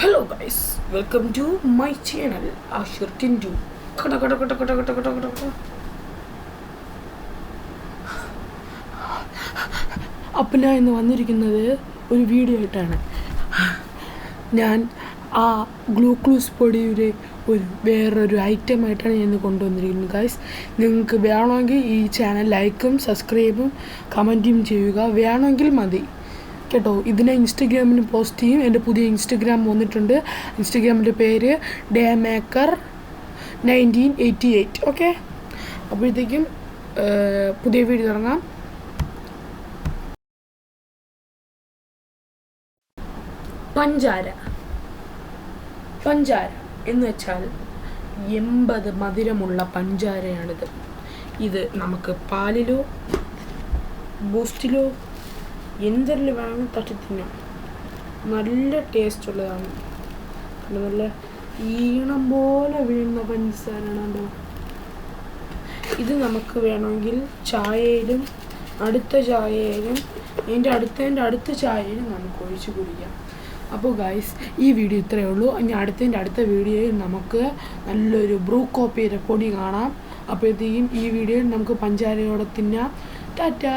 Hello guys, welcome to my channel Ashur Tindu. അപ്പം ഞാൻ ഇന്ന് വന്നിരിക്കുന്നത് ഒരു വീഡിയോ ആയിട്ടാണ്. ഞാൻ ആ ഗ്ലൂക്കോസ് പൊടിയുടെ വേറൊരു ഐറ്റമായിട്ടാണ് ഞാൻ ഇന്ന് കൊണ്ടുവന്നിരിക്കുന്നത്. ഗൈസ്, നിങ്ങൾക്ക് വേണമെങ്കിൽ ഈ ചാനൽ ലൈക്കും സബ്സ്ക്രൈബും കമൻറ്റും ചെയ്യുക. വേണമെങ്കിൽ മതി കേട്ടോ. ഇതിനെ ഇൻസ്റ്റഗ്രാമിന് പോസ്റ്റ് ചെയ്യും. എൻ്റെ പുതിയ ഇൻസ്റ്റഗ്രാം വന്നിട്ടുണ്ട്. ഇൻസ്റ്റഗ്രാമിൻ്റെ പേര് daymaker1988. ഓക്കെ, അപ്പോഴത്തേക്കും പുതിയ വീഡിയോ തുടങ്ങാം. പഞ്ചാര എന്ന് വെച്ചാൽ 80 മധുരമുള്ള പഞ്ചാരയാണിത്. ഇത് നമുക്ക് പാലിലോ ബൂസ്റ്റിലോ എന്തെങ്കിലും വേണമെങ്കിൽ തട്ടി തിന്നാം. നല്ല ടേസ്റ്റ് ഉള്ളതാണ്. നല്ല ഈണം പോലെ വീഴുന്ന പഞ്ചസാരയാണല്ലോ. ഇത് നമുക്ക് വേണമെങ്കിൽ ചായയിലും അടുത്ത ചായയിലും അടുത്ത ചായയിലും നമുക്ക് ഒഴിച്ച് കുടിക്കാം. അപ്പോൾ ഗൈസ്, ഈ വീഡിയോ ഇത്രയേ ഉള്ളൂ. ഇനി അടുത്ത വീഡിയോയിൽ നമുക്ക് നല്ലൊരു ബ്രൂ കോഫിയുടെ പൊടി കാണാം. അപ്പോഴത്തേക്കും ഈ വീഡിയോയിൽ നമുക്ക് പഞ്ചാരയോടെ തിന്നാം. ടാറ്റാ.